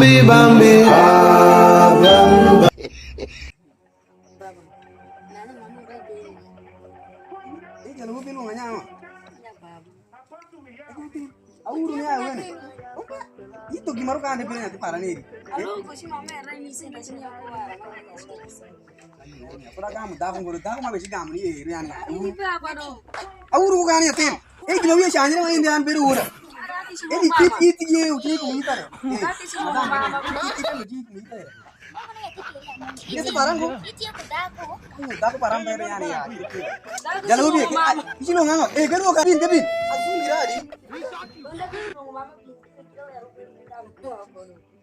Bambi, Bambi, ah, Bambi. Jangan lupa lu nggak nyawa. Aurnya awen. Itu gimana kan dia punya tuh parah nih. Halo, kau si mama era ini sih kasih aku. Pura kamu dah ngurut dah mau besi kamu nih Rian. Ini apa dong? Auru kan ya tim. Gimana ya sih anjir main dengan biru ura. Itu ye uji kamu itu ya. Nanti semua mama. Ini sekarang kok. Aku parang bayar ya. Jangan lupa. Isi lo nggak? Kan lo kabin. Aku miradi.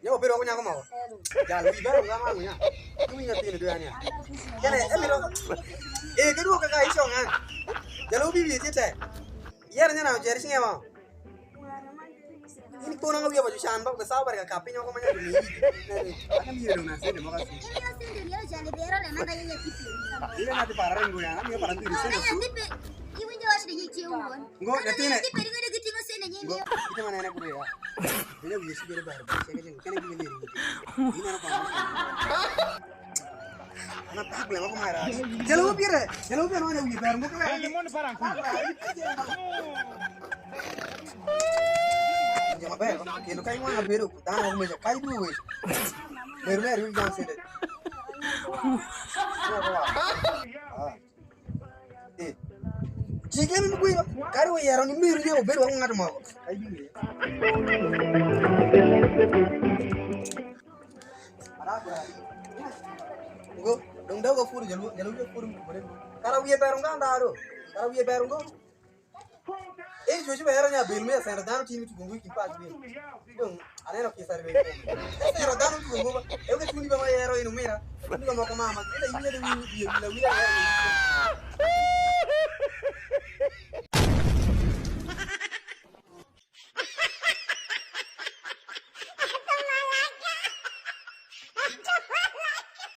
Yo, pero aku nyako mau. Jangan lupa baru nggak mau ya. Aku ingetin itu ya. Kan miro. Kedua kakak iso kan. Jangan lupa biar cek. Iya rencana cari sih mau. Ini tuh nang baju shanbak besar barang kape nyoko manya dulu. Akan dia dong nasi demo kasih. Ini nanti parah gue ya, ini parah tuh di sini. Gue nanti nih. Gue kita mana enak gue ya. Ini bisa biar baru. Saya kan gini diri. Ini apa? Anak tak boleh aku marah. Jangan lupa mana gue baru gue kan. Limon parang. Jangan bayar, kalau kayak mana biru, tangan aku macam kayak dulu wes. Biru jangan sedih. Jika ni gue, kalau ya orang ini biru aku nggak mau. Kayak dulu ya. Gue, dong dah gue furu jalur furu. Kalau dia baru nggak ada, kalau dia baru nggak. Jojo bayarnya bill me saya radano tini tugungu kimpa bill dong aneno kisar be saya radano tugungu eu que tuni ba mayero inu mira tuni ba mama ila inya de wi la wi